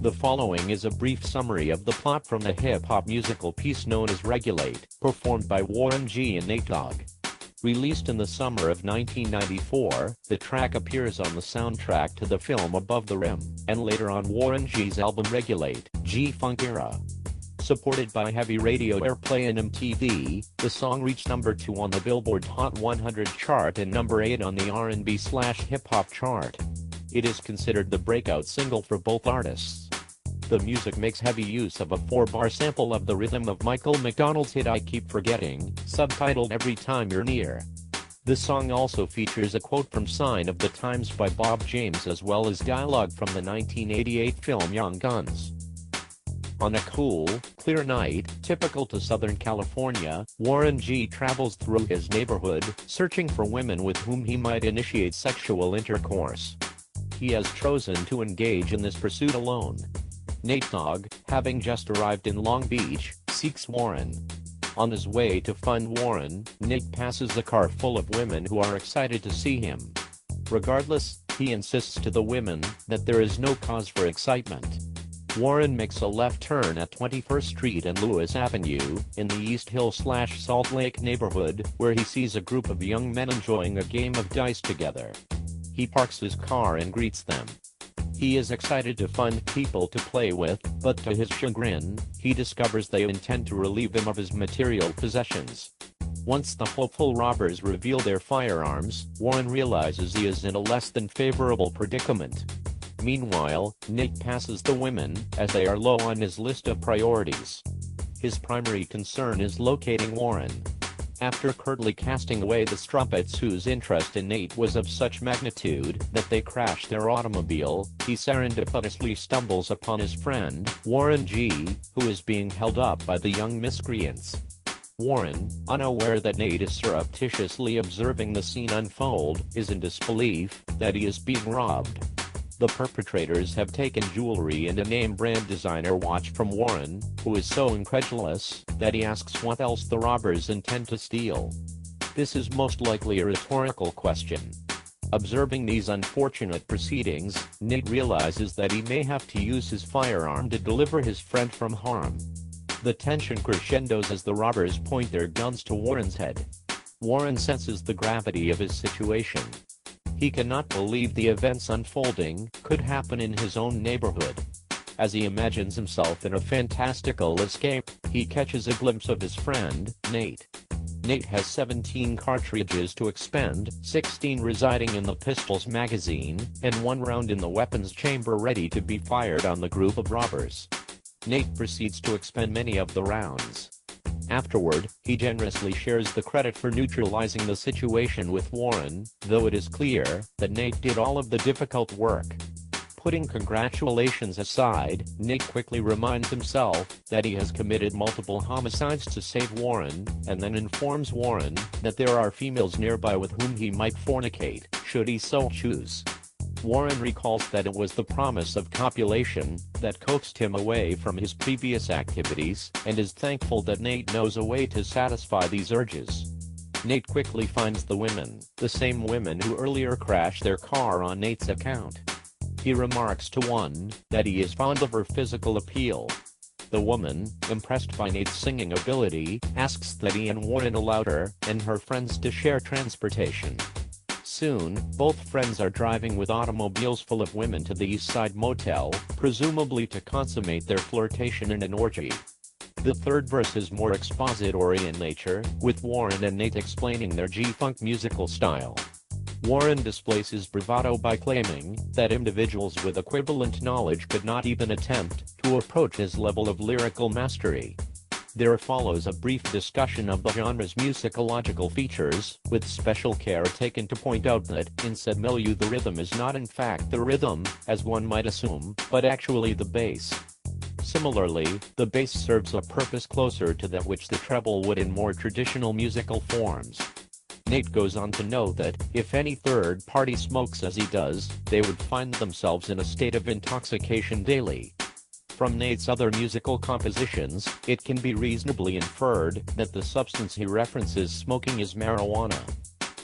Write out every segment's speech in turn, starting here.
The following is a brief summary of the plot from the hip-hop musical piece known as Regulate, performed by Warren G and Nate Dogg. Released in the summer of 1994, the track appears on the soundtrack to the film Above the Rim, and later on Warren G's album Regulate, G-Funk Era. Supported by heavy radio airplay and MTV, the song reached number 2 on the Billboard Hot 100 chart and number 8 on the R&B/hip-hop chart. It is considered the breakout single for both artists. The music makes heavy use of a 4-bar sample of the rhythm of Michael McDonald's hit I Keep Forgetting, subtitled Every Time You're Near. The song also features a quote from Sign of the Times by Bob James as well as dialogue from the 1988 film Young Guns. On a cool, clear night, typical to Southern California, Warren G travels through his neighborhood, searching for women with whom he might initiate sexual intercourse. He has chosen to engage in this pursuit alone. Nate Dogg, having just arrived in Long Beach, seeks Warren. On his way to find Warren, Nate passes a car full of women who are excited to see him. Regardless, he insists to the women that there is no cause for excitement. Warren makes a left turn at 21st Street and Lewis Avenue, in the East Hill/Salt Lake neighborhood, where he sees a group of young men enjoying a game of dice together. He parks his car and greets them. He is excited to find people to play with, but to his chagrin, he discovers they intend to relieve him of his material possessions. Once the hopeful robbers reveal their firearms, Warren realizes he is in a less than favorable predicament. Meanwhile, Nate passes the women, as they are low on his list of priorities. His primary concern is locating Warren. After curtly casting away the strumpets whose interest in Nate was of such magnitude that they crashed their automobile, he serendipitously stumbles upon his friend, Warren G, who is being held up by the young miscreants. Warren, unaware that Nate is surreptitiously observing the scene unfold, is in disbelief that he is being robbed. The perpetrators have taken jewelry and a name-brand designer watch from Warren, who is so incredulous that he asks what else the robbers intend to steal. This is most likely a rhetorical question. Observing these unfortunate proceedings, Nate realizes that he may have to use his firearm to deliver his friend from harm. The tension crescendos as the robbers point their guns to Warren's head. Warren senses the gravity of his situation. He cannot believe the events unfolding could happen in his own neighborhood. As he imagines himself in a fantastical escape, he catches a glimpse of his friend, Nate. Nate has 17 cartridges to expend, 16 residing in the pistol's magazine, and 1 round in the weapon's chamber ready to be fired on the group of robbers. Nate proceeds to expend many of the rounds. Afterward, he generously shares the credit for neutralizing the situation with Warren, though it is clear that Nate did all of the difficult work. Putting congratulations aside, Nate quickly reminds himself that he has committed multiple homicides to save Warren, and then informs Warren that there are females nearby with whom he might fornicate, should he so choose. Warren recalls that it was the promise of copulation that coaxed him away from his previous activities, and is thankful that Nate knows a way to satisfy these urges. Nate quickly finds the women, the same women who earlier crashed their car on Nate's account. He remarks to one that he is fond of her physical appeal. The woman, impressed by Nate's singing ability, asks that he and Warren allow her and her friends to share transportation. Soon, both friends are driving with automobiles full of women to the East Side Motel, presumably to consummate their flirtation in an orgy. The third verse is more expository in nature, with Warren and Nate explaining their G-Funk musical style. Warren displays his bravado by claiming that individuals with equivalent knowledge could not even attempt to approach his level of lyrical mastery. There follows a brief discussion of the genre's musicological features, with special care taken to point out that, in said milieu, the rhythm is not in fact the rhythm, as one might assume, but actually the bass. Similarly, the bass serves a purpose closer to that which the treble would in more traditional musical forms. Nate goes on to note that, if any third party smokes as he does, they would find themselves in a state of intoxication daily. From Nate's other musical compositions, it can be reasonably inferred that the substance he references smoking is marijuana.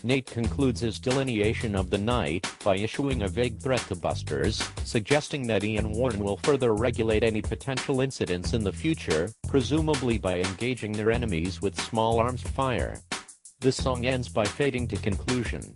Nate concludes his delineation of the night by issuing a vague threat to Busters, suggesting that he and Warren will further regulate any potential incidents in the future, presumably by engaging their enemies with small arms fire. The song ends by fading to conclusion.